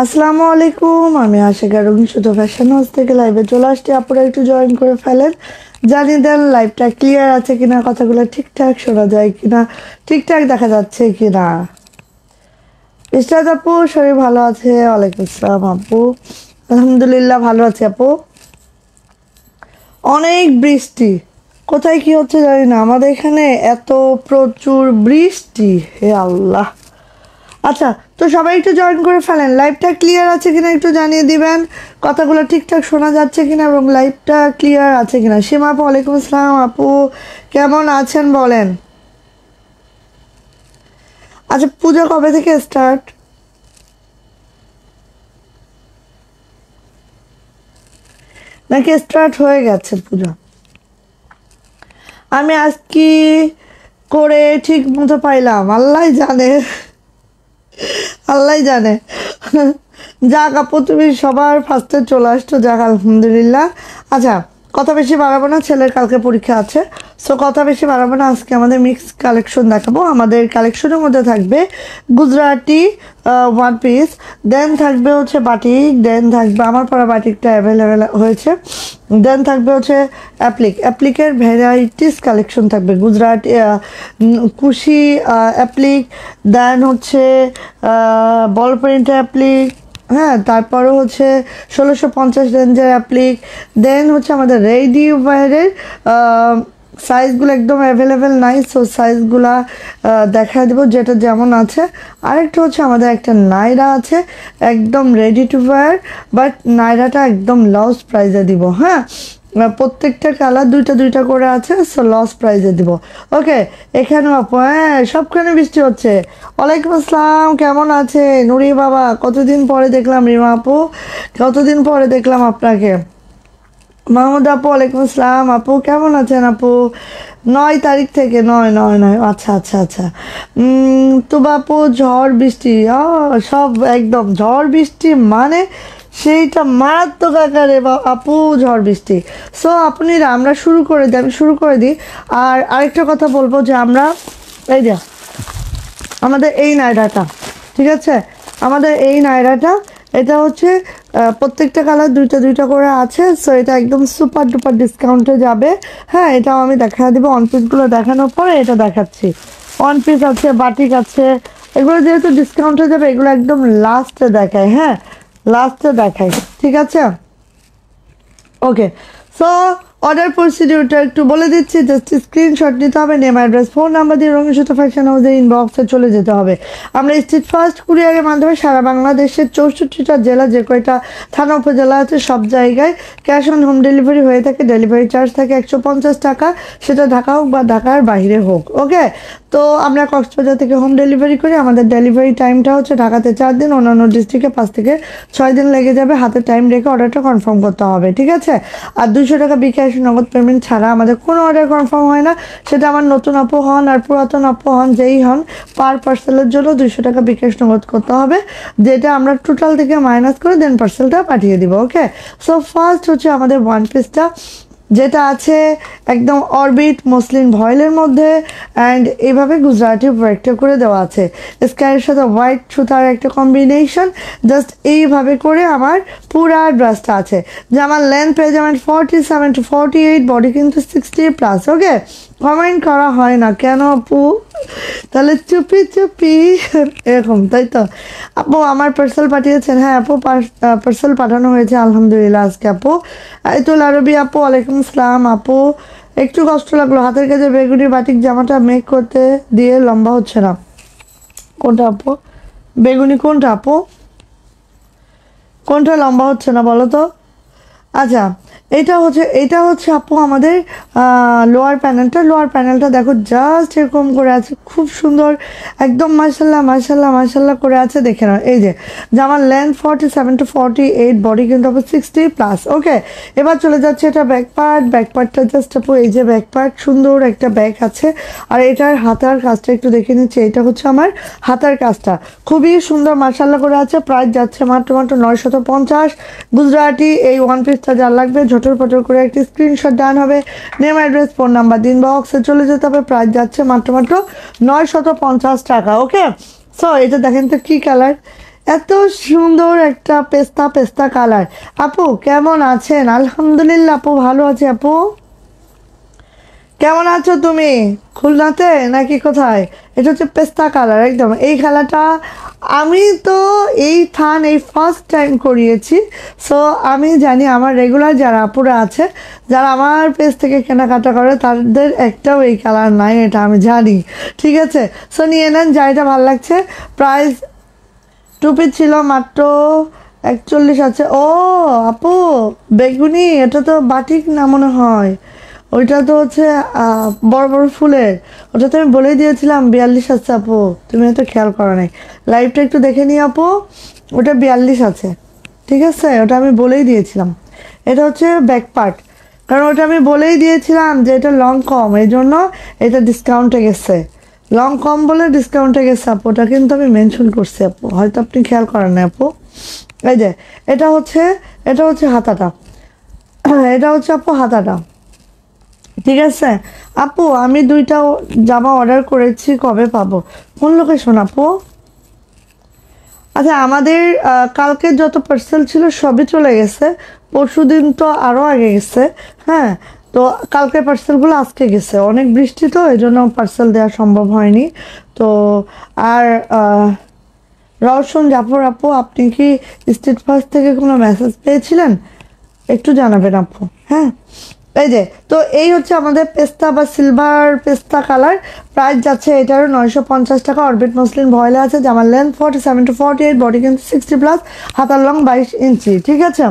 আসসালামু আলাইকুম, আমি আশিকা রঙিন শুধু ফ্যাশন হাউস থেকে লাইভে চলে আসছি। আপনারা একটু জয়েন করে ফেলেন, জানিয়ে দেন লাইভটা ক্লিয়ার আছে কিনা, কথাগুলো ঠিকঠাক শোনা যায় কিনা, ঠিকঠাক দেখা যাচ্ছে কিনা। ইস্টাদ আপু শরীর ভালো আছে? ওয়ালাইকুম আসসালাম আপু, আলহামদুলিল্লাহ ভালো আছে আপু। অনেক বৃষ্টি, কোথায় কি হচ্ছে জানি না, আমাদের এখানে এত প্রচুর বৃষ্টি, হে আল্লাহ। আচ্ছা, তো সবাই একটু জয়েন করে ফেলেন, লাইভটা ক্লিয়ার আছে কিনা একটু জানিয়ে দিবেন, কথাগুলো ঠিকঠাক শোনা যাচ্ছে কিনা এবং লাইভটা ক্লিয়ার আছে কিনা। সীমা আপু ওয়ালাইকুম আসসালাম আপু, কেমন আছেন বলেন। আচ্ছা, পূজা কবে থেকে স্টার্ট? নাকি স্টার্ট হয়ে গেছে পূজা? আমি আজ কি করে ঠিক মতো পাইলাম আল্লাহ জানে, আল্লাহ জানে। যাক আপু, তুমি সবার ফার্স্টে চলে আসছো, যাক আলহামদুলিল্লাহ। আচ্ছা, কথা বেশি বাড়াবো না, ছেলের কালকে পরীক্ষা আছে, সো কথা বেশি বাড়াবো না। আজকে আমাদের মিক্স কালেকশন দেখাবো। আমাদের কালেকশনের মধ্যে থাকবে গুজরাটি ওয়ান পিস, দেন থাকবে হচ্ছে বাটিক, দেন থাকবে আমার পরা বাটিকটা অ্যাভেলেবেল হয়েছে, দেন থাকবে হচ্ছে অ্যাপ্লিকের ভ্যারাইটিস কালেকশন থাকবে, গুজরাটি কুশি অ্যাপ্লিক, দেন হচ্ছে বল প্রিন্ট অ্যাপ্লিক, হ্যাঁ, তারপরও হচ্ছে 1650 রেঞ্জের অ্যাপ্লিক, দেন হচ্ছে আমাদের রেডি ওয়্যারের সাইজগুলো একদম অ্যাভেলেবেল নাই, সো সাইজগুলা দেখা দেবো যেটা যেমন আছে। আরেকটা হচ্ছে আমাদের একটা নাইরা আছে একদম রেডি টু ওয়্যার, বাট নাইরাটা একদম লস প্রাইসে দিব, হ্যাঁ, প্রত্যেকটা কালার দুইটা দুইটা করে আছে, সো লস প্রাইজে দিব। ওকে, এখানেও আপু, হ্যাঁ সবখানে বৃষ্টি হচ্ছে। ওয়ালাইকুম আসসালাম, কেমন আছে নুরি বাবা? কতদিন পরে দেখলাম রিমা আপু, কতদিন পরে দেখলাম আপনাকে। মাহমুদ আপু ওয়ালাইকুম আসসালাম আপু, কেমন আছেন আপু? 9 তারিখ থেকে, 9 9 9, আচ্ছা আচ্ছা আচ্ছা। তো বাপু ঝড় বৃষ্টি, সব একদম ঝড় বৃষ্টি মানে সেইটা মারাত্মক আকারে বা আপু ঝড় বৃষ্টি। সো আপনি আমরা শুরু করে দিই, আমি শুরু করে দিই। আর আরেকটা কথা বলবো যে আমরা এই যে আমাদের এই নায়রাটা, ঠিক আছে, আমাদের এই নায়রাটা এটা হচ্ছে প্রত্যেকটা কালার দুইটা দুইটা করে আছে, সো এটা একদম সুপার ডুপার ডিসকাউন্টে যাবে। হ্যাঁ, এটাও আমি দেখা দেবো, ওয়ান পিসগুলো দেখানোর পরে এটা দেখাচ্ছি। ওয়ান পিস আছে, বাটিক আছে, এগুলো যেহেতু ডিসকাউন্টে যাবে এগুলো একদম লাস্টে দেখায়, হ্যাঁ লাস্টে দেখায়, ঠিক আছে। ওকে, সো অর্ডার প্রসিডিউরটা একটু বলে দিচ্ছি, জাস্ট স্ক্রিনশট নিতে হবে, নেম অ্যাড্রেস ফোন নাম্বার দিয়ে রঙিন সুতো ফ্যাশন হাউসের ইনবক্সে চলে যেতে হবে। আমরা স্ট্রিট ফাস্ট কুরিয়ারের মাধ্যমে সারা বাংলাদেশের 64টা জেলা, যে কয়টা থানা উপজেলা আছে সব জায়গায় ক্যাশ অন হোম ডেলিভারি হয়ে থাকে। ডেলিভারি চার্জ থাকে 150 টাকা, সেটা ঢাকা হোক বা ঢাকার বাইরে হোক। ওকে, তো আমরা কক্সবাজার থেকে হোম ডেলিভারি করি। আমাদের ডেলিভারি টাইমটা হচ্ছে ঢাকাতে 4 দিন, অন্যান্য ডিস্ট্রিক্টে 5 থেকে 6 দিন লেগে যাবে। হাতে টাইম রেখে অর্ডারটা কনফার্ম করতে হবে, ঠিক আছে। আর 200 টাকা বিকাশ নগদ পেমেন্ট ছাড়া আমাদের কোনো অর্ডার কনফার্ম হয় না, সেটা আমার নতুন আপু হন আর পুরাতন আপু হন, যেই হন, পার পার্সেলের জন্য 200 টাকা বিকাশ নগদ করতে হবে, যেটা আমরা টোটাল থেকে মাইনাস করে দেন পার্সেলটা পাঠিয়ে দিব। ওকে, সো ফার্স্ট হচ্ছে আমাদের ওয়ান পিসটা, যেটা আছে একদম অরবিট মসলিন ভয়েলের মধ্যে, অ্যান্ড এইভাবে গুজরাটি ওয়ার্কটা করে দেওয়া আছে, স্কাইয়ের সাথে হোয়াইট সুতার একটা কম্বিনেশন, জাস্ট এইভাবে করে আমার পুরা ড্রেসটা আছে। যে আমার লেন্থ পেয়ে যাবেন 47 to 48, বডি কিন্তু 60+। ওকে, কমেন্ট করা হয় না কেন আপু? তাহলে চুপি চুপি এরকম, তাই তো। আপু আমার পার্সেল পাঠিয়েছেন? হ্যাঁ আপু, পার্সেল পাঠানো হয়েছে আলহামদুলিল্লাহ আজকে আপু। আইতুল আরবি আপু ওয়ালাইকুম আসসালাম আপু, একটু কষ্ট লাগলো, হাতের কাছে বেগুনি বাটিক জামাটা মেক করতে দিয়ে লম্বা হচ্ছে না। কোনটা আপু? বেগুনি কোনটা আপু? কোনটা লম্বা হচ্ছে না বলো তো? আচ্ছা, এটা হচ্ছে আপু আমাদের লোয়ার প্যানেলটা দেখো জাস্ট এরকম করে আছে, খুব সুন্দর একদম, মাশাল্লাহ মাশাল্লাহ মাশাল্লাহ করে আছে, দেখে নাও। এই যে জামার লেন্থ 47 to 48, বডি কিন্তু আপু 60+। ওকে, এবার চলে যাচ্ছে এটা ব্যাকপার্টটা জাস্ট আপু এই যে ব্যাকপার্ট, সুন্দর একটা ব্যাক আছে। আর এটার হাতার কাজটা একটু দেখে নিচ্ছি, এটা হচ্ছে আমার হাতার কাজটা খুবই সুন্দর মাশাল্লাহ করে আছে। প্রাইস যাচ্ছে মাত্র 950। গুজরাটি এই ওয়ান পিসটা যার লাগবে ঝটর পটর করে একটি স্ক্রিনশট ডান হবে, নেম অ্যাড্রেস ফোন নাম্বার দিন বক্সে চলে যেতে হবে। প্রাইস যাচ্ছে মাত্র 950 টাকা। ওকে, সো এটা দেখেন তো কি কালার, এত সুন্দর একটা পেস্তা পেস্তা কালার। আপু কেমন আছেন? আলহামদুলিল্লাহ আপু ভালো আছে। আপু কেমন আছো তুমি? খুলনাতে নাকি কোথায়? এটা হচ্ছে পেস্তা কালার একদম। এই খেলাটা আমি তো এই ফার্স্ট টাইম করিয়েছি। সো আমি জানি আমার রেগুলার যারা আপুরা আছে, যারা আমার পেজ থেকে কেনাকাটা করে, তাদের একটাও এই কালার নাই, এটা আমি জানি। ঠিক আছে, সো নিয়ে নেন, যা এটা ভালো লাগছে। প্রাইস টুপি ছিল মাত্র 41 আছে। ও আপু বেগুনি, এটা তো বাটিক না মনে হয়, ওইটা তো হচ্ছে বড় বড় ফুলের। ওটা তো আমি বলেই দিয়েছিলাম 42 আছে আপু, তুমি হয়তো খেয়াল করো নাই। লাইভটা একটু দেখে নিই আপু, ওটা 42 আছে। ঠিক আছে, ওটা আমি বলেই দিয়েছিলাম। এটা হচ্ছে ব্যাক পার্ট, কারণ ওটা আমি বলেই দিয়েছিলাম যে এটা লং কম, এই জন্য এটা ডিসকাউন্টে গেছে। লং কম বলে ডিসকাউন্টে গেছে আপু, ওটা কিন্তু আমি মেনশন করছি আপু, হয়তো আপনি খেয়াল করেন না আপু। এই যে এটা হচ্ছে হাতাটা, এটা হচ্ছে আপু হাতাটা। ঠিক আছে আপু, আমি 2টা জামা অর্ডার করেছি, কবে পাবো? কোন লোকেশন আপু? আচ্ছা আমাদের কালকে যত পার্সেল ছিল সবই চলে গেছে, পরশু দিন তো আরও আগে গেছে। হ্যাঁ, তো কালকের পার্সেলগুলো আজকে গেছে, অনেক বৃষ্টি তো এই জন্য পার্সেল দেওয়া সম্ভব হয়নি। তো আর রওশন জাফর আপু, আপনি কি স্টেট ফার্স্ট থেকে কোনো মেসেজ পেয়েছিলেন? একটু জানাবেন আপু। হ্যাঁ, এই যে তো এই হচ্ছে আমাদের পেস্তা বা সিলভার পেস্তা কালার। প্রাইস যাচ্ছে এটারও 950 টাকা। অরবিট মসলিন ভয়েলে আছে, জামার লেন্থ 47 to 48, বডি কিন্তু 60+, হাতার লং 22 ইঞ্চি। ঠিক আছে,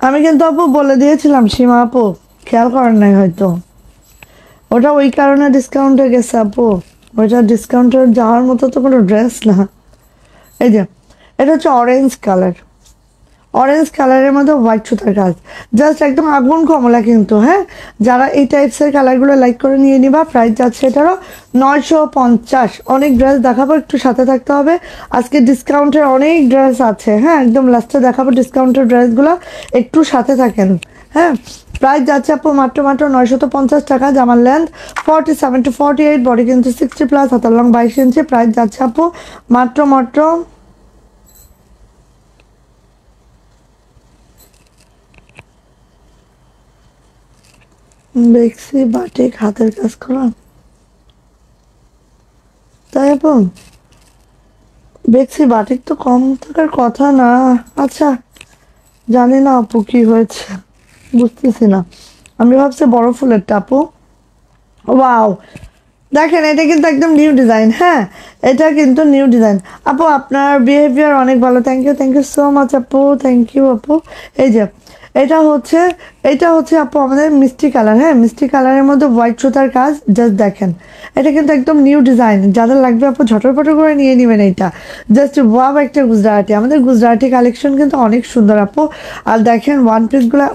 আমি কিন্তু আপু বলে দিয়েছিলাম, সীমা আপু খেয়াল করেন নাই হয়তো, ওটা ওই কারণে ডিসকাউন্টে গেছে আপু, ওইটা ডিসকাউন্টে যাওয়ার মতো তো কোনো ড্রেস না। এই যে এটা হচ্ছে অরেঞ্জ কালার, অরেঞ্জ কালারের মধ্যে হোয়াইট সুতার কাজ, জাস্ট একদম আগুন কমলা কিন্তু। হ্যাঁ, যারা এই টাইপসের কালারগুলো লাইক করে নিয়ে নিবা। প্রাইস যাচ্ছে এটারও 950। অনেক ড্রেস দেখাবো, একটু সাথে থাকতে হবে। আজকে ডিসকাউন্টের অনেক ড্রেস আছে। হ্যাঁ, একদম লাস্টে দেখাবো ডিসকাউন্টের ড্রেসগুলো, একটু সাথে থাকেন। হ্যাঁ, প্রাইস যাচ্ছে আপু মাত্র 950 টাকা। জামার লেন্থ 47 to 48, বডি কিন্তু 60+, হাতার লং 22 ইঞ্চি। প্রাইস যাচ্ছে আপু মাত্র বেক্সি বাটিক হাতের কাজ করা, তাই আপু বেক্সি বাটিক তো কম থাকার কথা না। আচ্ছা জানি না আপু কি হয়েছে, বুঝতেছি না। আমি ভাবছি বড় ফুলেরটা আপু। ওয়াও, দেখেন এটা কিন্তু একদম নিউ ডিজাইন। হ্যাঁ, এটা কিন্তু নিউ ডিজাইন আপু, আপনার বিহেভিয়ার অনেক ভালো। থ্যাংক ইউ সো মাচ আপু, থ্যাংক ইউ আপু। এই যে এটা হচ্ছে আপু আমাদের মিষ্টি কালার। হ্যাঁ, মিষ্টি কালারের মধ্যে হোয়াইট সুতার কাজ, জাস্ট দেখেন, এটা কিন্তু একদম নিউ ডিজাইন। যাদের লাগবে আপু ঝটপট করে নিয়ে নেবেন। এইটা জাস্ট ওয়াও, একটা গুজরাটি, আমাদের গুজরাটি কালেকশন কিন্তু অনেক সুন্দর আপু। আর দেখেন ওয়ান পিসগুলা,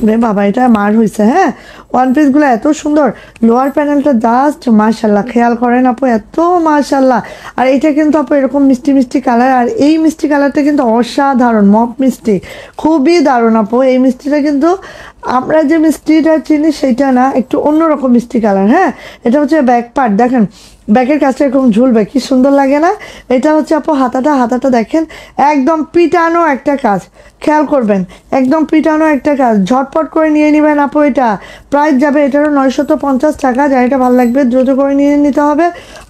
রে বাবা এটা মার হয়েছে। হ্যাঁ, ওয়ান পিসগুলো এত সুন্দর, লোয়ার প্যানেলটা জাস্ট মাশাল্লাহ, খেয়াল করেন আপু, এত মাশাল্লাহ। আর এটা কিন্তু আপু এরকম মিষ্টি মিষ্টি কালার, আর এই মিষ্টি কালারটা কিন্তু অসাধারণ, মপ মিষ্টি, খুবই দারুণ আপু। এই মিষ্টিটা কিন্তু আমরা যে মিষ্টিটা চিনি সেইটা না, একটু অন্যরকম মিষ্টি কালার। হ্যাঁ, এটা হচ্ছে ব্যাক পার্ট, দেখেন ব্যাকের কাছে এরকম ঝুলবে, কি সুন্দর লাগে না? এটা হচ্ছে আপু হাতাটা দেখেন, একদম পিটানো একটা কাজ, খেয়াল করবেন, একদম পিটানো একটা কাজ, ঝটপট করে নিয়ে নেবেন আপু। এটা প্রাইস যাবে এটারও 950 টাকা। যা এটা ভালো লাগবে দ্রুত করে নিয়ে নিতে হবে।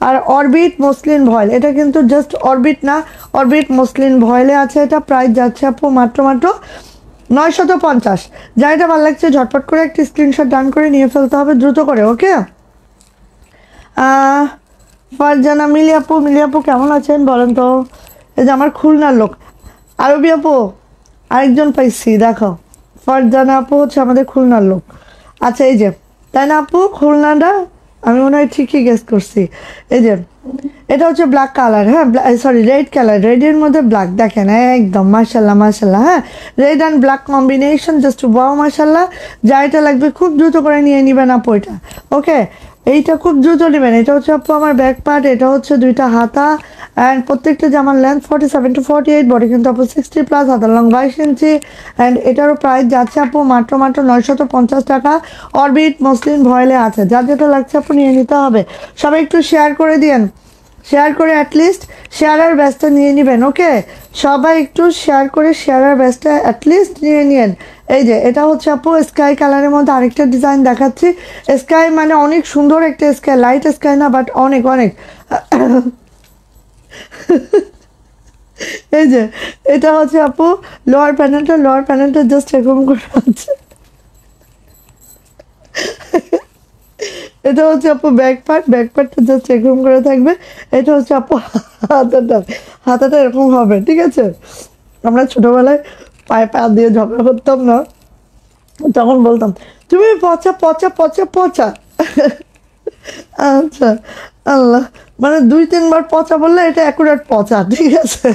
আর অরবিট মসলিন ভয়েল, এটা কিন্তু জাস্ট অরবিট না, অরবিট মসলিন ভয়েলে আছে। এটা প্রাইস যাচ্ছে আপু মাত্র 950। যা এটা ভালো লাগছে ঝটপট করে একটা স্ক্রিনশট ডান করে নিয়ে ফেলতে হবে দ্রুত করে। ওকে, ফারজানা মিলি আপু কেমন আছেন বলেন তো? এই যে আমার খুলনার লোক আরবি আপু, আরেকজন পাইছি, দেখো ফারজানা আপু হচ্ছে আমাদের খুলনার লোক। আচ্ছা এই যে, তাই না আপু? খুলনাটা আমি মনে হয় ঠিকই গেস করছি। এই যে এটা হচ্ছে ব্ল্যাক কালার। হ্যাঁ, সরি রেড কালার, রেডের মধ্যে ব্ল্যাক, দেখেন একদম মাশাল্লাহ। হ্যাঁ, red and black combination, just wow মাশাল্লাহ। যা এটা লাগবে খুব দ্রুত করে নিয়ে নিবেন আপু এটা। ওকে, এইটা খুব দ্রুত নেবেন। এটা হচ্ছে আপু আমার ব্যাক পার্ট, এটা হচ্ছে 2টা হাতা, অ্যান্ড প্রত্যেকটা জামার লেন্থ 47 to 48, বডি কিন্তু আপু 60+, হাতার লং 22 ইঞ্চি। অ্যান্ড এটারও প্রাইস যাচ্ছে আপু মাত্র 950 টাকা। অরবিট মসলিন ভয়েলে আছে, যার যেটা লাগছে আপু নিয়ে নিতে হবে। সবাই একটু শেয়ার করে দিয়েন, শেয়ার করে অ্যাটলিস্ট শেয়ার আর ব্যাচটা নিয়ে নেবেন। ওকে, সবাই একটু শেয়ার করে শেয়ার আর ব্যাচটা অ্যাটলিস্ট নিয়ে নিন। এই যে এটা হচ্ছে আপু স্কাই কালারের মধ্যে আরেকটা ডিজাইন দেখাচ্ছি। স্কাই মানে অনেক সুন্দর একটা স্কাই, লাইট স্কাই না, বাট অনেক অনেক এই যে এটা হচ্ছে আপু লোয়ার প্যানেলটা জাস্ট এরকম করে আছে। এটা হচ্ছে আপু ব্যাক পার্টটা জাস্ট এরকম করে থাকবে। এটা হচ্ছে আপু হাতাটা এরকম হবে, ঠিক আছে? আমরা ছোটবেলায় পায়ে পা দিয়ে ঝগড়া করতাম না, তখন বলতাম তুমি পচা পচা পচা পচা। আচ্ছা, আল্লাহ, মানে 2-3 বার পচা বললে এটা অ্যাকুরেট পচা, ঠিক আছে?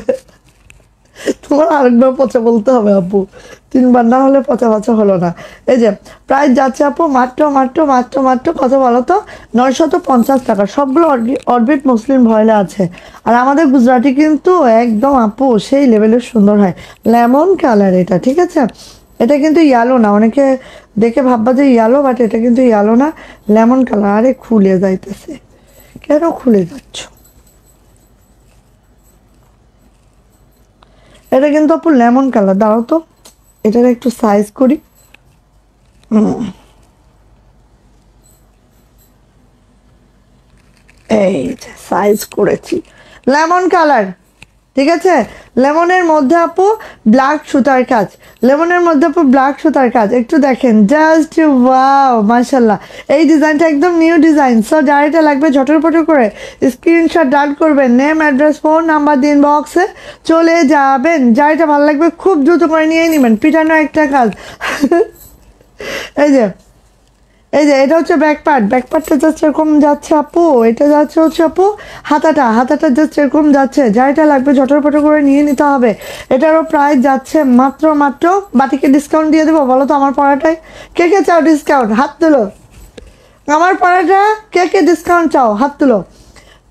তোমার আরেকবার পচা বলতে হবে আপু, 3 বার না হলে পচা পচা হলো না। এই যে প্রাইস যাচ্ছে আপু মাত্র মাত্র মাত্র মাত্র কত বলো তো, 950 টাকা। সবগুলো অরবিট মুসলিম ভয়েলে আছে। আর আমাদের গুজরাটি কিন্তু একদম আপু সেই লেভেলের সুন্দর হয়। লেমন কালার এটা, ঠিক আছে? এটা কিন্তু ইয়ালো না, অনেকে দেখে ভাববা যে ইয়ালো, বাট এটা কিন্তু ইয়ালো না, লেমন কালার। আরে খুলে যাইতেছে, কেন খুলে যাচ্ছ? এটা কিন্তু আপু লেমন কালার। দাঁড়াও তো, এটার একটু সাইজ করি। এই যে সাইজ করেছি, লেমন কালার, ঠিক আছে? লেমনের মধ্যে আপু ব্ল্যাক সুতার কাজ, একটু দেখেন জাস্ট, ওয়াও মাশাল্লাহ। এই ডিজাইনটা একদম নিউ ডিজাইন। সো যার এটা লাগবে ঝটরপটর করে স্ক্রিনশট ডান করবেন, নেম অ্যাড্রেস ফোন নাম্বার দিন বক্সে চলে যাবেন। যার এটা ভালো লাগবে খুব দ্রুত করে নিয়ে নেবেন, পিটানো একটা কাজ। এই যে এটা হচ্ছে ব্যাকপার্টটা জাস্ট এরকম যাচ্ছে আপু। এটা যাচ্ছে হচ্ছে আপু হাতাটা জাস্ট এরকম যাচ্ছে। যা এটা লাগবে ঝটরপটর করে নিয়ে নিতে হবে। এটারও প্রাইস যাচ্ছে মাত্র মাত্র, বাটিকে ডিসকাউন্ট দিয়ে দেবো বলো তো? আমার পড়াটায় কে কে চাও ডিসকাউন্ট? হাত তুলো। আমার পড়াটা কে কে ডিসকাউন্ট চাও? হাত তুলো।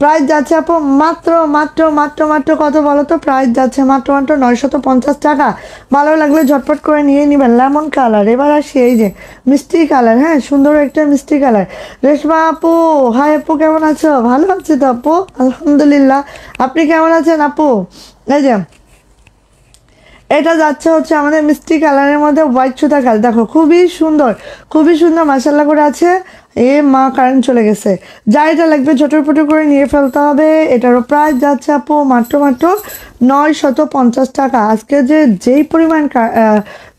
প্রাইস যাচ্ছে আপু মাত্র মাত্র মাত্র মাত্র কত বলো তো? প্রাইস যাচ্ছে মাত্র মাত্র 950 টাকা। ভালো লাগলে ঝটপট করে নিয়ে নেবেন। Lemon colour. এবার আসি এই যে মিষ্টি কালার, হ্যাঁ সুন্দর একটা মিষ্টি কালার। রেশমা আপু, হাই আপু, কেমন আছো? ভালো আছি তো আপু, আলহামদুলিল্লাহ। আপনি কেমন আছেন আপু? এই যে এটা যাচ্ছে হচ্ছে আমাদের মিষ্টি কালারের মধ্যে হোয়াইট সুতা কাজ। দেখো খুবই সুন্দর মাশাল্লাহ করে আছে। এ মা, কারেন্ট চলে গেছে। যা এটা লাগবে ঝটরপটর করে নিয়ে ফেলতে হবে। এটারও প্রাইস যাচ্ছে আপু মাত্র মাত্র 950 টাকা। আজকে যেই পরিমাণ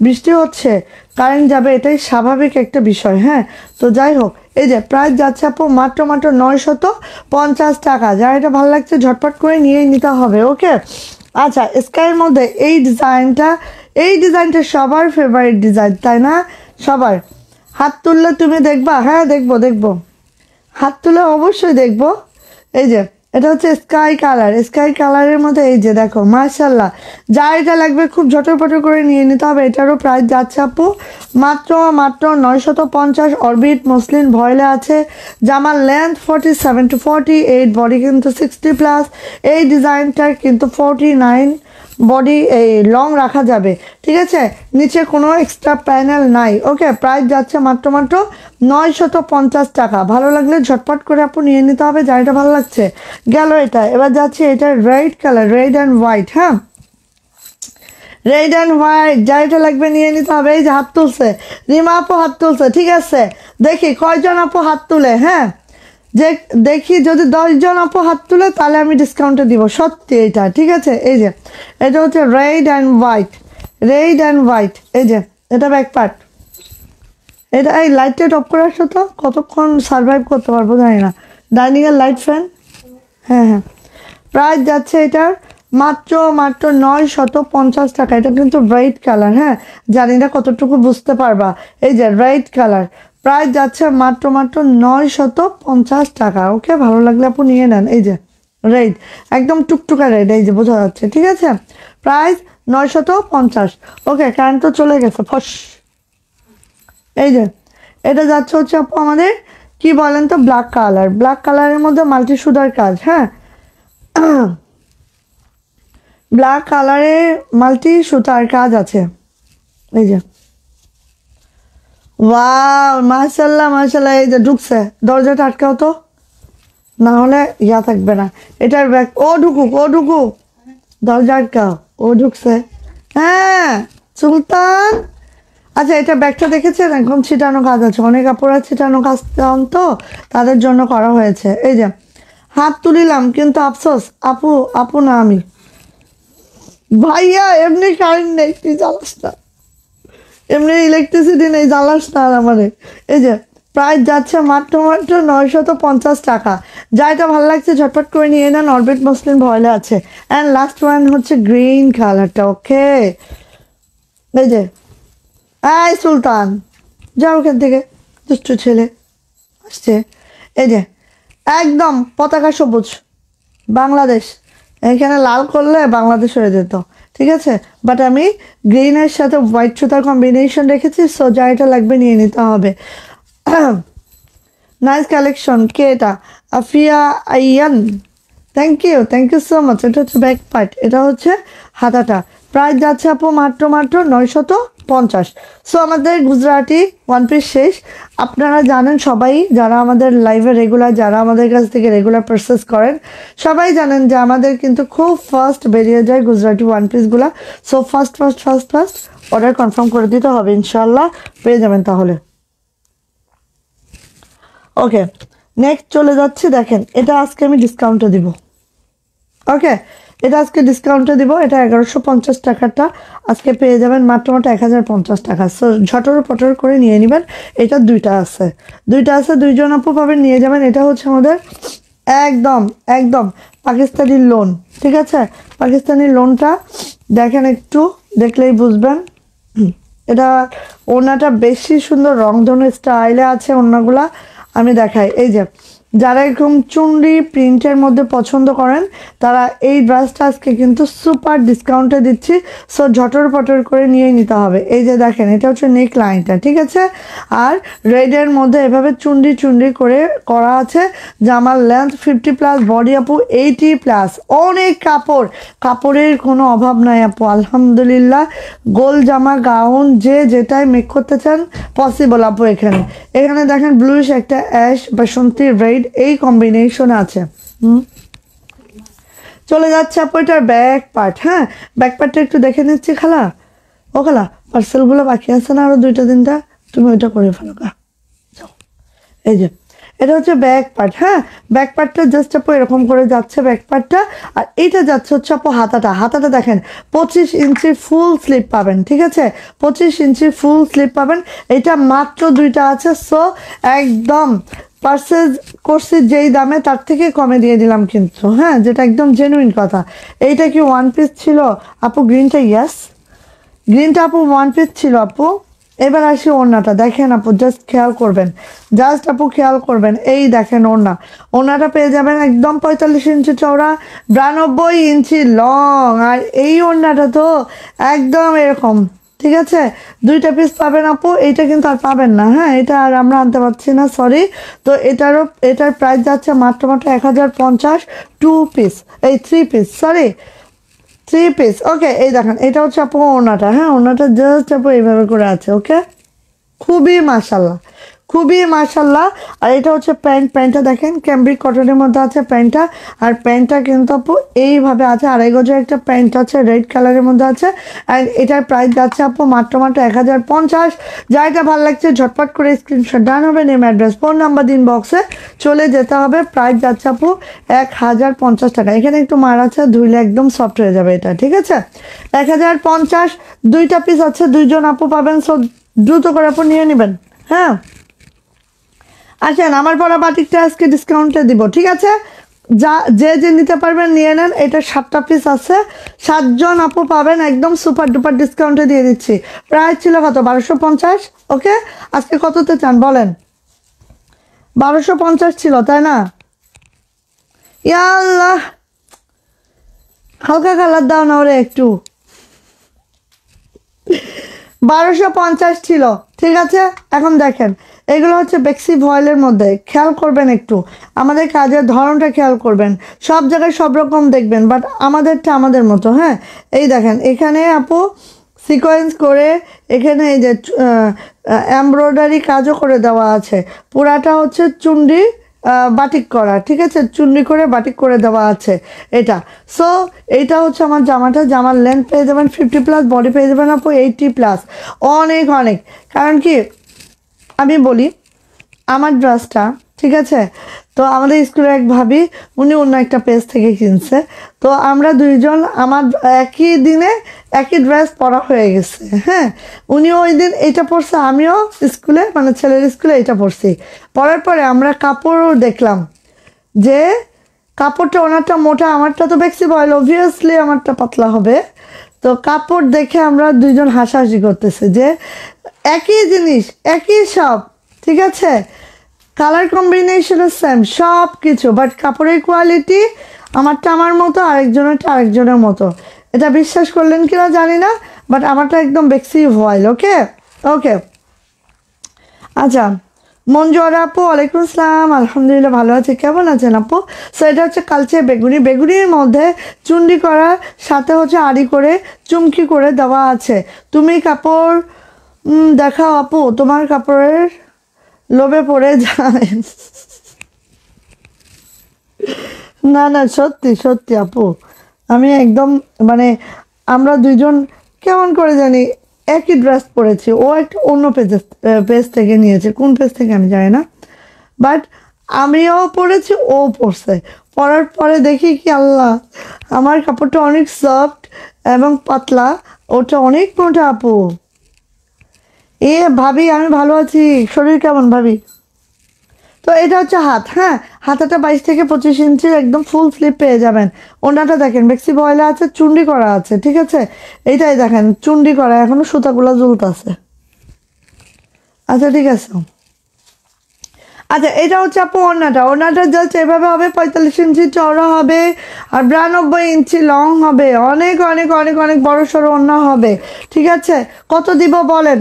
বৃষ্টি হচ্ছে, কারেন্ট যাবে এটাই স্বাভাবিক একটা বিষয়। হ্যাঁ, তো যাই হোক, এই যে প্রাইস যাচ্ছে আপু মাত্র মাত্র 950 টাকা। যা এটা ভালো লাগছে ঝটপট করে নিয়ে নিতে হবে। ওকে, আচ্ছা, স্কাইয়ের মধ্যে এই ডিজাইনটা সবার ফেভারিট ডিজাইন, তাই না? সবার হাত তুললে তুমি দেখবা? হ্যাঁ দেখবো, হাত তুলে অবশ্যই দেখবো। এই যে এটা হচ্ছে স্কাই কালারের মধ্যে। এই যে দেখো মাশাল্লাহ, যা এটা লাগবে খুব ঝটরপটর করে নিয়ে নিতে হবে। এটারও প্রাইস যাচ্ছে আপু মাত্র মাত্র 950। অরবিট মুসলিম ভয়েলে আছে। জামার লেন্থ 47 to 48, বডি কিন্তু 60+। এই ডিজাইনটার কিন্তু 49 বডি এই লং রাখা যাবে, ঠিক আছে? নিচে কোনো এক্সট্রা প্যানেল নাই। ওকে, প্রাইস যাচ্ছে মাত্র মাত্র 950 টাকা। ভালো লাগলে ঝটপট করে আপু নিয়ে নিতে হবে। যা এটা ভালো লাগছে গেল এটা। এবার যাচ্ছে এটা red colour, red and white. হ্যাঁ, রেড অ্যান্ড হোয়াইট, যা এটা লাগবে নিয়ে নিতে হবে। এই যে হাত তুলছে রিমা আপু, হাত তুলছে, ঠিক আছে? দেখি কয়জন আপু হাত তুলে। হ্যাঁ, যে দেখি যদি 10 জন আপু হাত তুলে তাহলে আমি ডিসকাউন্টে দিব, সত্যি এটা, ঠিক আছে? এই যে এটা হচ্ছে রেড অ্যান্ড হোয়াইট। এই যে এটা ব্যাক পার্ট। এটা এই লাইটটা অফ করে আসো তো, কতক্ষণ সার্ভাইভ করতে পারবো জানি না। ডাইনিং এর লাইট ফ্যান। হ্যাঁ, প্রাইস যাচ্ছে এটার মাত্র মাত্র 950 টাকা। এটা কিন্তু রেড কালার। হ্যাঁ, জানি না কতটুকু বুঝতে পারবা। এই যে রেড কালার, প্রাইস যাচ্ছে মাত্র মাত্র 950 টাকা। ওকে, ভালো লাগলে আপু নিয়ে নেন। এই যে রেড, একদম টুকটুকা রেড, এই যে বোঝা যাচ্ছে, ঠিক আছে? প্রাইস 950। ওকে, কারেন্ট তো চলে গেছে ফস। এই যে এটা যাচ্ছে হচ্ছে আপু আমাদের কি বলেন তো, ব্ল্যাক কালারের মধ্যে মাল্টি সুতার কাজ। হ্যাঁ, ব্ল্যাক কালারে মাল্টি সুতার কাজ আছে। এই যে ওয়াও মাশাল্লাহ। এই যে ঢুকছে, দরজাটা আটকাও তো, না হলে ইয়া থাকবে না। এটার ব্যাগ ও ঢুকুক দরজা আটকাও, ও ঢুকছে। হ্যাঁ সুলতান। আচ্ছা এটা ব্যাগটা দেখেছেন, একদম ছিটানো কাজ আছে, অনেক আপুরা ছিটানো কাজ চান তো, তাদের জন্য করা হয়েছে। এই যে হাত তুলিলাম কিন্তু আফসোস আপু না আমি। ভাইয়া এমনি কারেন্ট নেই, তুই জ্বালাস না, এমনি ইলেকট্রিসিটি নেই, জ্বালাস না আর আমারে। এই যে প্রাইস যাচ্ছে মাত্র 950 টাকা। যা এটা ভালো লাগছে ঝটপট করে নিয়ে নেন, অরবিট মসলিন ভয়েলে আছে। অ্যান্ড লাস্ট ওয়ান হচ্ছে গ্রিন কালারটা। ওকে এই যে এই সুলতান যাও ওখান থেকে, দুষ্টু ছেলে আসছে। এই যে একদম পতাকা সবুজ বাংলাদেশ, এখানে লাল করলে বাংলাদেশ হয়ে যেত, ঠিক আছে। বাট আমি গ্রিনের সাথে হোয়াইট সুতার কম্বিনেশন রেখেছি, সো যা এটা লাগবে নিয়ে নিতে হবে। Nice collection. কে এটা? Afiya Ayan, thank you so much. এটা হচ্ছে ব্যাক পার্ট, এটা হচ্ছে হাতাটা। প্রাইস যাচ্ছে আপু মাত্র 950। সো আমাদের গুজরাটি ওয়ান পিস শেষ। আপনারা জানেন সবাই, যারা আমাদের লাইভে রেগুলার, যারা আমাদের কাছ থেকে রেগুলার পারচেস করেন, সবাই জানেন যে আমাদের কিন্তু খুব ফাস্ট বেরিয়ে যায় গুজরাটি ওয়ান পিসগুলা। সো ফাস্ট অর্ডার কনফার্ম করে দিতে হবে, ইনশাল্লাহ পেয়ে যাবেন তাহলে। ওকে নেক্সট চলে যাচ্ছে। দেখেন এটা আজকে আমি ডিসকাউন্টে দিব। ওকে এটা আজকে ডিসকাউন্টে দিব। এটা 1150 টাকাটা আজকে পেয়ে যাবেন মাত্র 1050 টাকা। সো ঝটর পটর করে নিয়ে নেবেন। এটা দুইটা আছে, দুইজন আপু পাবেন, নিয়ে যাবেন। এটা হচ্ছে আমাদের একদম পাকিস্তানি লোন, ঠিক আছে। পাকিস্তানি লোনটা দেখেন, একটু দেখলেই বুঝবেন। এটা ওড়নাটা বেশি সুন্দর রংধনু স্টাইলে আছে ওড়নাগুলা, আমি দেখাই। এই যে যারা এরকম চুনরি প্রিন্টের মধ্যে পছন্দ করেন, তারা এই ড্রেসটা আজকে কিন্তু সুপার ডিসকাউন্টে দিচ্ছি। সো ঝটর পটর করে নিয়ে নিতে হবে। এই যে দেখেন এটা হচ্ছে নেক লাইনটা, ঠিক আছে। আর রেডের মধ্যে এভাবে চুনরি করে করা আছে। জামার লেন্থ 50+, বডি আপু 80+। অনেক কাপড়ের কোনো অভাব নাই আপু, আলহামদুলিল্লাহ। গোল জামা গাউন যে যেটাই মেক করতে চান পসিবল আপু। এখানে দেখেন ব্লুইশ একটা অ্যাশ বাসন্তী রেড, এই কম্বিনেশন আছে। চলে যাচ্ছে আপু এটার ব্যাক পার্ট। হ্যাঁ ব্যাক পার্টটা একটু দেখে নিচ্ছি। খালা পার্সেলগুলো বাকি আছে না আরো 2-3টা, তুমি ওইটা করে ফেলো গা। এই যে এটা হচ্ছে ব্যাক পার্ট। হ্যাঁ ব্যাক পার্টটা জাস্ট আপু এরকম করে যাচ্ছে ব্যাক পার্টটা। আর এটা যাচ্ছে হচ্ছে আপু হাতাটা দেখেন 25 ইঞ্চি ফুল স্লিপ পাবেন, ঠিক আছে। 25 ইঞ্চি ফুল স্লিপ পাবেন। এটা মাত্র দুইটা আছে। সো একদম পারচেজ করছি যেই দামে তার থেকে কমে দিয়ে দিলাম কিন্তু, হ্যাঁ যেটা একদম জেনুইন কথা। এইটা কি ওয়ান পিস ছিল আপু? গ্রিনটা ইয়াস, গ্রিনটা আপু ওয়ান পিস ছিল আপু। এবার আসি ওড়নাটা, দেখেন আপু জাস্ট খেয়াল করবেন। এই দেখেন ওড়নাটা পেয়ে যাবেন একদম 45 ইঞ্চি চওড়া, 92 ইঞ্চি লং। আর এই ওড়নাটা তো একদম এরকম, ঠিক আছে। দুইটা পিস পাবেন আপু, এইটা কিন্তু আর পাবেন না। হ্যাঁ এটা আর আমরা আনতে পারছি না, সরি। তো এটার প্রাইস যাচ্ছে মাত্র 1050। 3 পিস। ওকে এই দেখেন এটা হচ্ছে আপু ওড়নাটা। হ্যাঁ ওড়নাটা জাস্ট আপু এইভাবে করে আছে। ওকে খুবই মাশাল্লাহ। আর এটা হচ্ছে প্যান্টটা দেখেন ক্যাম্ব্রিক কটনের মধ্যে আছে প্যান্টটা। আর প্যান্টটা কিন্তু আপু এইভাবে আছে, 2.5 গজের একটা প্যান্ট আছে, রেড কালারের মধ্যে আছে। অ্যান্ড এটার প্রাইস যাচ্ছে আপু মাত্র 1050। যা এটা ভালো লাগছে ঝটপট করে স্ক্রিনশট ডান হবে, নেম অ্যাড্রেস ফোন নাম্বার দিন বক্সে চলে যেতে হবে। প্রাইস যাচ্ছে আপু 1050 টাকা। এখানে একটু মার আছে, ধুইলে একদম সফট হয়ে যাবে এটা, ঠিক আছে। 1050। দুইটা পিস আছে, দুইজন আপু পাবেন। সো দ্রুত করে আপু নিয়ে নেবেন। হ্যাঁ আসেন, আমার পরা বাটিকটা আজকে ডিসকাউন্টে দিব, ঠিক আছে। যে নিতে পারবেন নিয়ে নেন। এটা 7টা পিস আছে, 7জন আপু পাবেন, একদম সুপার ডুপার ডিসকাউন্টে দিয়ে দিচ্ছি। প্রাইস ছিল কত? 1250। ওকে আজকে কততে চান বলেন? 1250 ছিল তাই না? ইয়া আল্লাহ, হালকা কালার দাও না ওরে একটু। 1250 ছিল, ঠিক আছে। এখন দেখেন এগুলো হচ্ছে বেক্সি ভয়েলের মধ্যে, খেয়াল করবেন একটু, আমাদের কাজের ধরনটা খেয়াল করবেন। সব জায়গায় সব রকম দেখবেন, বাট আমাদেরটা আমাদের মতো। হ্যাঁ এই দেখেন এখানে আপু সিকোয়েন্স করে, এখানে এই যে এমব্রয়ডারি কাজও করে দেওয়া আছে। পুরাটা হচ্ছে চুন্ডি বাটিক করা, ঠিক আছে, চুন্ডি করে বাটিক করে দেওয়া আছে এটা। সো এইটা হচ্ছে আমার জামাটা। জামার লেন্থ পেয়ে যাবেন 50+, বডি পেয়ে যাবেন আপু 80+। অনেক অনেক, কারণ কি আমি বলি আমার ড্রেসটা, ঠিক আছে, তো আমাদের স্কুলের এক ভাবি উনি অন্য একটা পেজ থেকে কিনছে, তো আমরা দুইজন আমার একই দিনে একই ড্রেস পরা হয়ে গেছে। হ্যাঁ, উনিও ওই দিন এইটা পরছে, আমিও স্কুলে মানে ছেলের স্কুলে এটা পরছি। পরার পরে আমরা কাপড়ও দেখলাম যে কাপড়টা ওনারটা মোটা, আমারটা তো ফ্লেক্সিবল, অবভিয়াসলি আমারটা পাতলা হবে। তো কাপড় দেখে আমরা দুইজন হাসাহাসি করতেছে যে একই জিনিস একই সব, ঠিক আছে, কালার কম্বিনেশনও সেম সব কিছু, বাট কাপড়ের কোয়ালিটি আমারটা আমার মতো, আরেকজনেরটা আরেকজনের মতো। এটা বিশ্বাস করলেন কিনা জানি না, বাট আমারটা একদম বেক্সি ভয়েল। ওকে ওকে, আচ্ছা মঞ্জু আপু ওয়ালাইকুম আসসালাম, আলহামদুলিল্লাহ ভালো আছি, কেমন আছেন আপু? সো এটা হচ্ছে কালচে বেগুনি, বেগুনির মধ্যে চুন্ডি করা, সাথে হচ্ছে আড়ি করে চুমকি করে দেওয়া আছে। তুমি কাপড় দেখাও আপু, তোমার কাপড়ের লোভে পড়ে যায়। না না, সত্যি সত্যি আপু, আমি একদম মানে আমরা দুইজন কেমন করে জানি একই ড্রেস পরেছি। ও একটা অন্য পেজ থেকে নিয়েছে, কোন পেজ থেকে আমি জানি না, বাট আমিও পরেছি, ও পরছে। পরার পরে দেখি কি আল্লাহ, আমার কাপড়টা অনেক সফট এবং পাতলা, ওটা অনেক মোটা আপু। এ ভাবি আমি ভালো আছি, শরীর কেমন ভাবি? তো এটা হচ্ছে হাত। হ্যাঁ, হাতাটা 22 থেকে 25 ইঞ্চির একদম ফুল স্লিপ পেয়ে যাবেন। ওনাটা দেখেন বেক্সি বয়লা আছে, চুন্ডি করা আছে, ঠিক আছে, এইটাই দেখেন চুন্ডি করা, এখনো সুতাগুলো ঝুলতেছে। আচ্ছা ঠিক আছে, আচ্ছা এটা হচ্ছে আপু ওড়নাটা। ওড়নাটা জাস্ট এভাবে হবে, 45 ইঞ্চি চওড়া হবে আর 92 ইঞ্চি লং হবে। অনেক অনেক অনেক অনেক বড় সড়ো ওড়না হবে, ঠিক আছে। কত দিব বলেন?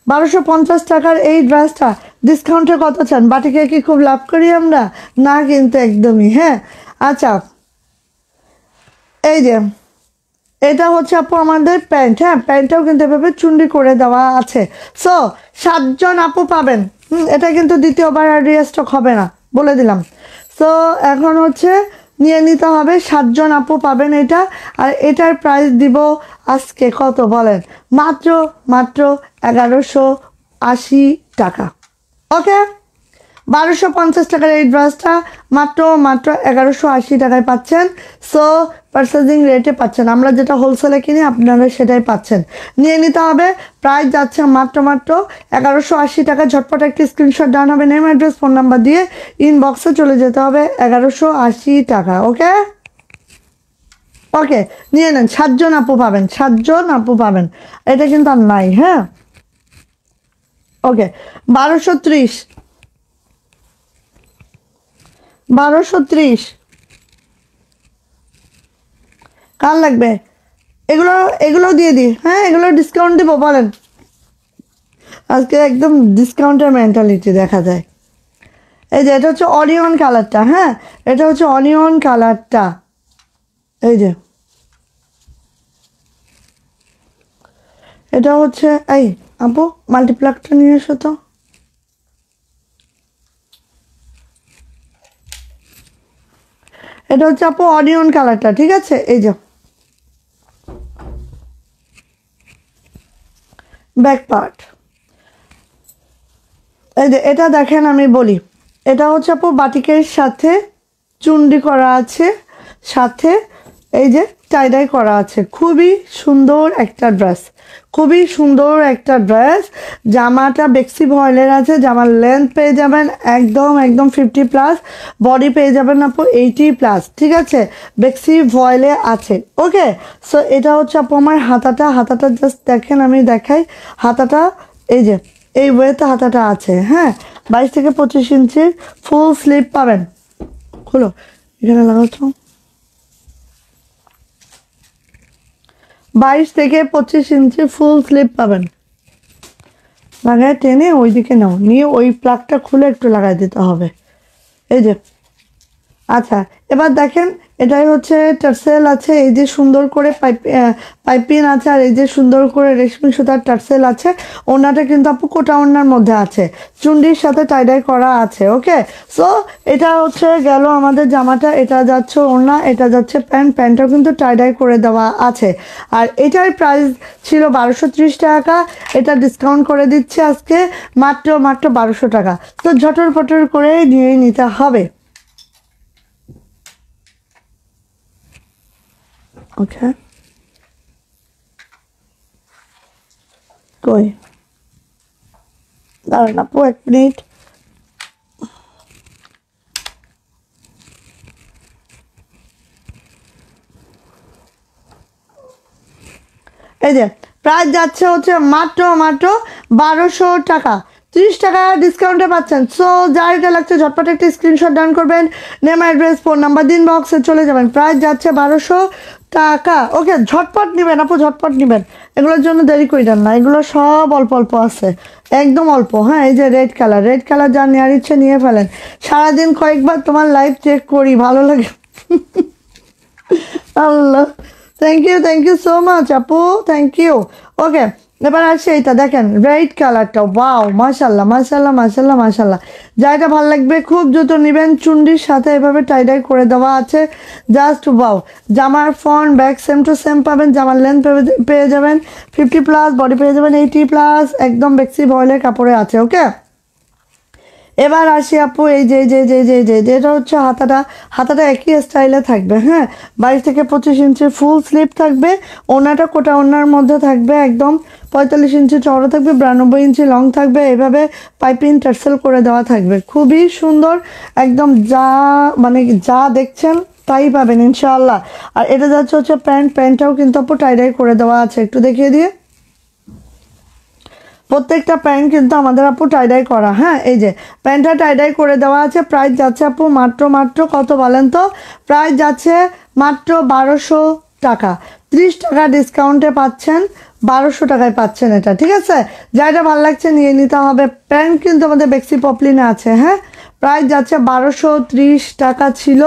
1250 টাকার এই ড্রেসটা ডিসকাউন্টে কত চান? বাটিকে কি খুব লাভ করি আমরা? না কিন্তু একদমই। হ্যাঁ, আচ্ছা এই যে এটা হচ্ছে আপু আমাদের প্যান্ট। হ্যাঁ, প্যান্টটাও কিন্তু এভাবে চুন্ডি করে দেওয়া আছে। সো 7জন আপু পাবেন। এটা কিন্তু দ্বিতীয়বার আর রিস্টক হবে না, বলে দিলাম। সো এখন হচ্ছে নিয়ে নিতে হবে, 7জন আপু পাবেন এটা। আর এটার প্রাইস দিব আজকে কত বলেন? মাত্র মাত্র 1180 টাকা। ওকে, 1250 টাকার এই ড্রেসটা মাত্র মাত্র 1180 টাকায় পাচ্ছেন। সো পার্চেজিং রেটে পাচ্ছেন, আমরা যেটা হোলসেলে কিনি আপনারা সেটাই পাচ্ছেন। নিয়ে নিতে হবে, প্রাইস যাচ্ছে মাত্র মাত্র 1180 টাকা। ঝটপট একটি স্ক্রিনশট ডান হবে, নেম অ্যাড্রেস ফোন নাম্বার দিয়ে ইনবক্সে চলে যেতে হবে। 1180 টাকা। ওকে ওকে, নিয়ে নেন, 7জন আপু পাবেন, 7জন আপু পাবেন। এটা কিন্তু আর নাই। হ্যাঁ ওকে, 1230 1230 কার লাগবে? এগুলো এগুলো দিয়ে দিই। হ্যাঁ, এগুলো ডিসকাউন্ট দিব বলেন। আজকে একদম ডিসকাউন্টের মেন্টালিটি দেখা যায়। এই যে এটা হচ্ছে অনিয়ন কালারটা। হ্যাঁ, এটা হচ্ছে অনিয়ন কালারটা। এই যে এটা হচ্ছে, এই আপু মাল্টিপ্লাকটা নিয়ে এসো তো। এটা হচ্ছে আপু অনিয়ন কালারটা, ঠিক আছে। এই যে ব্যাক পার্ট, এই যে এটা দেখেন, আমি বলি এটা হচ্ছে আপু বাটিকের সাথে চুন্ডি করা আছে, সাথে এই যে টাইডাই করা আছে। খুবই সুন্দর একটা ড্রেস, খুবই সুন্দর একটা ড্রেস। জামাটা বেক্সি ভয়েলের আছে, জামার লেন্থ পেয়ে যাবেন একদম একদম 50+, বডি পেয়ে যাবেন আপু 80+, ঠিক আছে, বেক্সি ভয়েলে আছে। ওকে, সো এটা হচ্ছে আপু আমার হাতাটা। হাতাটা জাস্ট দেখেন, আমি দেখাই হাতাটা। এই যে এই ওয়েতে হাতাটা আছে। হ্যাঁ, 22 থেকে 25 ইঞ্চির ফুল স্লিভ পাবেন। খুলো, এখানে লাগাও তো। 22 থেকে 25 ইঞ্চি ফুল স্লিভ পাবেন। লাগায় টেনে ওইদিকে নাও, নিয়ে ওই প্লাগটা খুলে একটু লাগাই দিতে হবে। এই যে আচ্ছা, এবার দেখেন এটাই হচ্ছে টার্সেল আছে, এই যে সুন্দর করে পাইপিং আছে, আর এই যে সুন্দর করে রেশমি সুতার টার্সেল আছে। ওড়নাটা কিন্তু আপু কোটা ওড়নার মধ্যে আছে, চুন্ডির সাথে টাইডাই করা আছে। ওকে, সো এটা হচ্ছে গেল আমাদের জামাটা, এটা যাচ্ছে ওড়না, এটা যাচ্ছে প্যান্ট, প্যান্টটাও কিন্তু টাইডাই করে দেওয়া আছে। আর এটার প্রাইস ছিল 1230 টাকা, এটা ডিসকাউন্ট করে দিচ্ছে আজকে মাত্র 1200 টাকা। তো ঝটর পটর করে নিয়ে নিতে হবে। ওকে, কই দাঁড়ান আপু 1 মিনিট। এই যে প্রাইস যাচ্ছে হচ্ছে মাত্র 1200 টাকা, 30 টাকা ডিসকাউন্টে পাচ্ছেন। সো যার এটা লাগছে ঝটপট একটা স্ক্রিনশট ডাউন করবেন, নেম অ্যাড্রেস ফোন নাম্বার দিন, বক্সে চলে যাবেন। প্রাইস যাচ্ছে 1200 টাকা। ওকে, ঝটপট নেবেন আপু, ঝটপট নেবেন, এগুলোর জন্য দেরি করেন না, এগুলো সব অল্প অল্প আছে, একদম অল্প। হ্যাঁ, এই যে রেড কালার যা নেওয়ার ইচ্ছে নিয়ে ফেলেন। সারাদিন কয়েকবার তোমার লাইভ চেক করি, ভালো লাগে। আল্লাহ, থ্যাংক ইউ সো মাচ আপু, থ্যাংক ইউ। ওকে, এবার আসছে এটা দেখেন রেড কালারটা, ওয়াও, মাশাল্লাহ মাশাল্লাহ মাশাল্লাহ মাশাল্লাহ। যা এটা ভালো লাগবে খুব দ্রুত নেবেন, চুন্ডির সাথে এভাবে টাইডাই করে দেওয়া আছে, জাস্ট ওয়াও। জামার front back same to same পাবেন, জামার লেন্থ পেয়ে যাবেন 50+, বডি পেয়ে যাবেন 80+, একদম বেক্সি ভয়েলের কাপড়ে আছে। ওকে, এবার আসি আপু এই যে এটা হচ্ছে হাতাটা একই স্টাইলে থাকবে। হ্যাঁ, 22 থেকে 25 ইঞ্চি ফুল স্লিভ থাকবে, ওনাটা কোটা ওনার মধ্যে থাকবে, একদম 45 ইঞ্চি চওড়া থাকবে, 92 ইঞ্চি লং থাকবে, এভাবে পাইপিং টার্সেল করে দেওয়া থাকবে, খুবই সুন্দর একদম, যা দেখছেন তাই পাবেন ইনশাআল্লাহ। আর এটা যাচ্ছে হচ্ছে প্যান্টটাও কিন্তু আপু টাইডাই করে দেওয়া আছে, একটু দেখিয়ে দিয়ে। প্রত্যেকটা প্যান্ট কিন্তু আমাদের আপু টাইডাই করা। হ্যাঁ, এই যে প্যান্টটা টাইডাই করে দেওয়া আছে। প্রাইস যাচ্ছে আপু মাত্র কত বলেন তো? প্রাইস যাচ্ছে মাত্র 1200 টাকা, 30 টাকা ডিসকাউন্টে পাচ্ছেন, 1200 টাকায় পাচ্ছেন এটা। ঠিক আছে, যা এটা ভালো লাগছে নিয়ে নিতে হবে। প্যান্ট কিন্তু আমাদের বেক্সি পপলিনে আছে। হ্যাঁ, প্রাইস যাচ্ছে 1230 টাকা ছিল,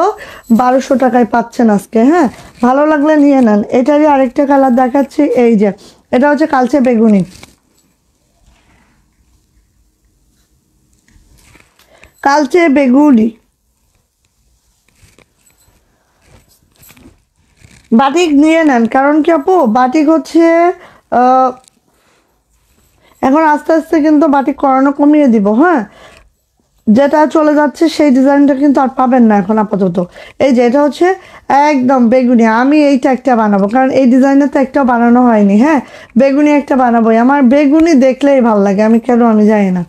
1200 টাকায় পাচ্ছেন আজকে। হ্যাঁ, ভালো লাগলে নিয়ে নেন। এটারই আরেকটা কালার দেখাচ্ছি, এই যে এটা হচ্ছে কালচে বেগুনি, কালচে বেগুনি। বাটিক নিয়ে নেন, কারণ কি আপু বাটিক হচ্ছে এখন আস্তে আস্তে কিন্তু বাটিক করানো কমিয়ে দিব। হ্যাঁ, যেটা চলে যাচ্ছে সেই ডিজাইনটা কিন্তু আর পাবেন না এখন আপাতত। এই যে এটা হচ্ছে একদম বেগুনি, আমি এইটা একটা বানাবো, কারণ এই ডিজাইনের তো একটাও বানানো হয়নি। হ্যাঁ, বেগুনি একটা বানাবোই, আমার বেগুনি দেখলেই ভালো লাগে, আমি জানি না,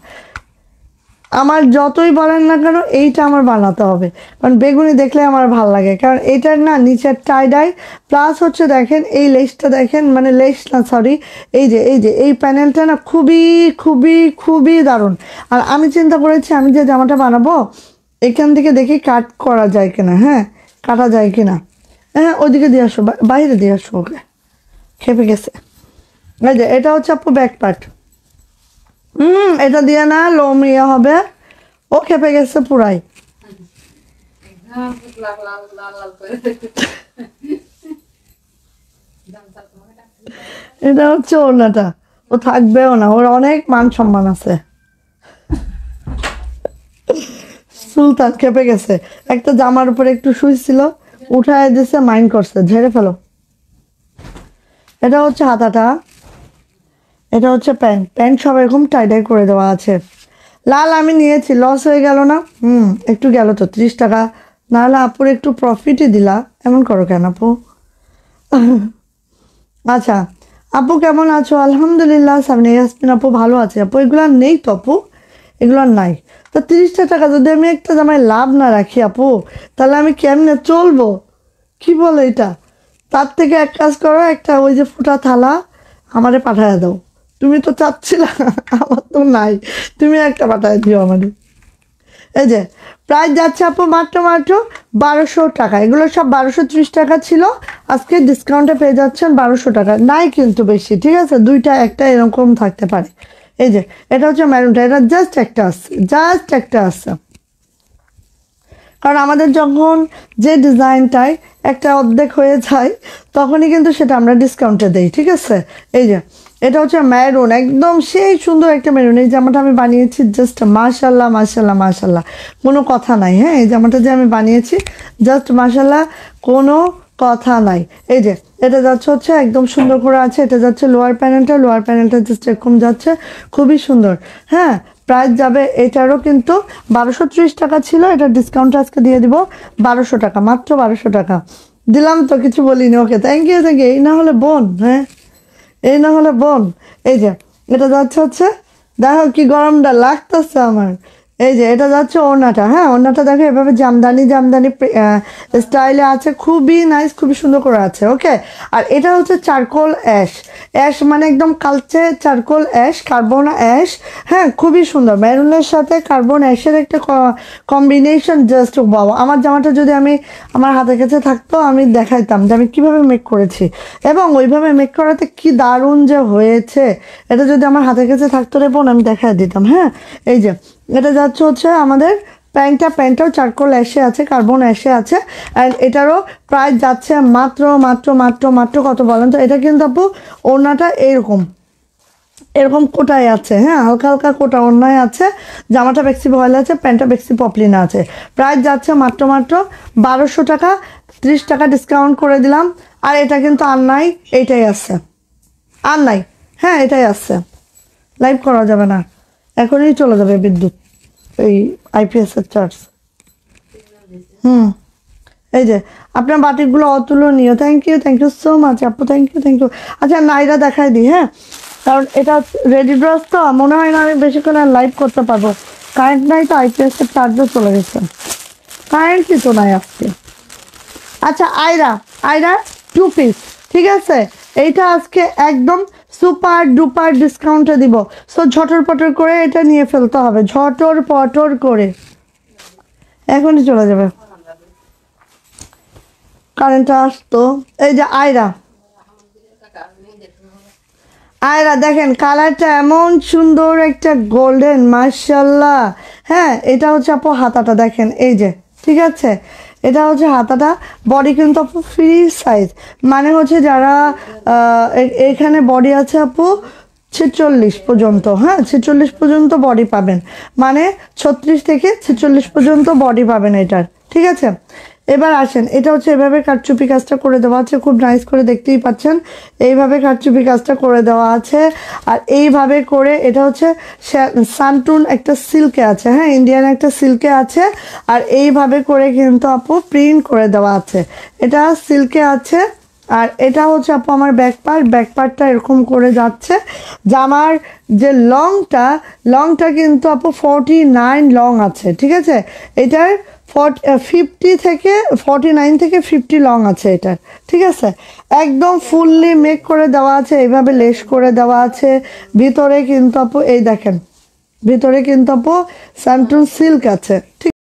আমার যতই বলেন না কেন এইটা আমার বানাতে হবে, কারণ বেগুনি দেখলে আমার ভালো লাগে। কারণ এটার না নিচের টাইডাই প্লাস হচ্ছে দেখেন এই লেসটা দেখেন, মানে লেস না সরি, এই যে এই প্যানেলটা না খুবই খুবই খুবই দারুণ। আর আমি চিন্তা করেছি আমি যে জামাটা বানাবো এখান থেকে দেখি কাট করা যায় কিনা। হ্যাঁ, কাটা যায় কিনা। হ্যাঁ, ওইদিকে দিয়ে আসো, বাইরে দিয়ে আসো, ওকে খেপে গেছে। এই যে এটা হচ্ছে আপু ব্যাক পার্ট। এটা দিয়ে না লোম ইয়ে হবে, ও খেপে গেছে পুরাই। এটা হচ্ছে ওনাটা, ও থাকবেও না, ওর অনেক মান সম্মান আছে। সুলতান খেপে গেছে, একটা জামার উপরে একটু শুয়েছিল, উঠায় দিছে, মাইন্ড করছে, ঝেড়ে ফেলো। এটা হচ্ছে হাতাটা, এটা হচ্ছে প্যান্ট সব এরকম টাইডাই করে দেওয়া আছে। লাল আমি নিয়েছি, লস হয়ে গেল না? একটু গেল তো 30 টাকা, নাহলে আপুর একটু প্রফিটই দিলা, এমন করো কেন আপু? আচ্ছা, আপু কেমন আছো? আলহামদুলিল্লাহ। সামনে ইয়াসমিন আপু ভালো আছে আপু, এগুলো নেই তো আপু, এগুলো নাই। তো 30 টাকা যদি আমি একটা জামায় লাভ না রাখি আপু, তাহলে আমি কেমনে চলবো? কি বলে এটা? তার থেকে এক কাজ করো, একটা ওই যে ফুটা থালা আমারে পাঠায় দাও, তুমি তো চাচ্ছিলা, আমার তো নাই, তুমি একটা পাঠায় দিও আমাদের। এই যে প্রাইস যাচ্ছে আপু মাত্র 1200 টাকা, এগুলো সব 1230 টাকা ছিল, আজকে ডিসকাউন্টে পেয়ে যাচ্ছেন 1200 টাকা। নাই কিন্তু বেশি, ঠিক আছে, দুইটা একটা এরকম থাকতে পারে। এই যে এটা হচ্ছে ম্যারুনটা, এটা জাস্ট একটা আছে। কারণ আমাদের যখন যে ডিজাইনটাই একটা অর্ধেক হয়ে যায় তখনই কিন্তু সেটা আমরা ডিসকাউন্টে দিই, ঠিক আছে। এই যে এটা হচ্ছে মেরুন, একদম সেই সুন্দর একটা মেরুন। এই জামাটা আমি বানিয়েছি জাস্ট মাশাল্লাহ মাশাল্লাহ মাশাল্লাহ, কোনো কথা নাই। হ্যাঁ, এই জামাটা যে আমি বানিয়েছি জাস্ট মাশাল্লাহ, কোনো কথা নাই। এই যে এটা যাচ্ছে হচ্ছে একদম সুন্দর করে আছে, এটা যাচ্ছে লোয়ার প্যানেলটা জাস্ট এরকম যাচ্ছে, খুবই সুন্দর। হ্যাঁ, প্রাইস যাবে এটারও কিন্তু 1230 টাকা ছিল, এটা ডিসকাউন্ট আজকে দিয়ে দিব 1200 টাকা, মাত্র 1200 টাকা দিলাম তো, কিছু বলিনি। ওকে, থ্যাংক ইউ। এই না হলে বোন, হ্যাঁ এই না হলে বোন। এই যে এটা যাচ্ছে হচ্ছে, দেখো কি গরমটা লাগতেছে আমার। এই যে এটা যাচ্ছে ওড়নাটা, হ্যাঁ ওড়নাটা দেখো এভাবে জামদানি স্টাইলে আছে, খুবই নাইস, খুবই সুন্দর করে আছে। ওকে, আর এটা হচ্ছে চারকোল অ্যাশ মানে একদম কালচে চারকোল অ্যাশ, কার্বন অ্যাশ। হ্যাঁ, খুবই সুন্দর, মেরুনের সাথে কার্বন অ্যাশের একটা কম্বিনেশন, জাস্ট বাবা। আমার জামাটা যদি আমি আমার হাতের কাছে থাকতো আমি দেখাইতাম যে আমি কিভাবে মেক করেছি, এবং ওইভাবে মেক করাতে কি দারুণ যে হয়েছে। এটা যদি আমার হাতের কাছে থাকতো রে বোন, আমি দেখাই দিতাম। হ্যাঁ, এই যে এটা যাচ্ছে হচ্ছে আমাদের প্যান্টটাও চারকোল অ্যাশে আছে, কার্বন অ্যাশে আছে। অ্যান্ড এটারও প্রাইস যাচ্ছে মাত্র মাত্র মাত্র মাত্র কত বলেন তো? এটা কিন্তু আপু ওড়নাটা এরকম কোটায় আছে, হ্যাঁ হালকা হালকা কোটা ওড়নায় আছে, জামাটা বেক্সি ভয়েল আছে, প্যান্টটা বেক্সি পপলিনা আছে। প্রাইস যাচ্ছে মাত্র মাত্র 1200 টাকা, 30 টাকা ডিসকাউন্ট করে দিলাম। আর এটা কিন্তু আর নাই, এইটাই আছে, আর নাই। হ্যাঁ, এটাই আছে, লাইভ করা যাবে না, এখনই চলে যাবে বিদ্যুৎ, এই আইপিএস এর চার্জ। এই যে আপনার বাটিকগুলো অতুলনীয়, থ্যাংক ইউ সো মাচ আপু, থ্যাংক ইউ। আচ্ছা, নাইরা দেখাই দিই। হ্যাঁ, কারণ এটা রেডি ড্রেস তো মনে হয় না আমি বেশিক্ষণ আর লাইভ করতে পারবো, কারেন্ট নাই তো, আইপিএস এর চার্জও চলে গেছে, কারেন্টই তো নাই আজকে। আচ্ছা, আয়রা 2 পিস, ঠিক আছে, এইটা আজকে একদম সুপার ডুপার ডিসকাউন্টে দিব। সো ঝটর পটর করে এটা নিয়ে ফেলতে হবে, ঝটর পটর করে, এখনই চলে যাবে, কারেন্টটা আসতো। এই যে আয়রা দেখেন কালারটা এমন সুন্দর একটা গোল্ডেন, মাশাল্লাহ। হ্যাঁ, এটা হচ্ছে আপু হাতাটা দেখেন, এই যে, ঠিক আছে, এটা হচ্ছে হাতাটা। বডি কিন্তু আপু ফ্রি সাইজ, মানে হচ্ছে যারা এখানে বডি আছে আপু 46 পর্যন্ত, হ্যাঁ 46 পর্যন্ত বডি পাবেন, মানে 36 থেকে 46 পর্যন্ত বডি পাবেন এটার, ঠিক আছে। এবার আসেন, এটা হচ্ছে এভাবে কারচুপি কাজটা করে দেওয়া আছে, খুব নাইস করে, দেখতেই পাচ্ছেন এইভাবে কারচুপি কাজটা করে দেওয়া আছে। আর এইভাবে করে এটা হচ্ছে সানটুন একটা সিল্কে আছে, হ্যাঁ ইন্ডিয়ান একটা সিল্কে আছে। আর এইভাবে করে কিন্তু আপু প্রিন্ট করে দেওয়া আছে, এটা সিল্কে আছে। আর এটা হচ্ছে আপু আমার ব্যাক পার্টটা এরকম করে যাচ্ছে। জামার যে লংটা কিন্তু আপু 49 লং আছে, ঠিক আছে। এটার 50 থেকে 49 থেকে 50 লং আছে এটা, ঠিক আছে। একদম ফুললি মেক করে দেওয়া আছে, এইভাবে লেস করে দেওয়া আছে। ভিতরে কিন্তু আপু এই দেখেন, ভিতরে কিন্তু আপু সানটুন সিল্ক আছে, ঠিক।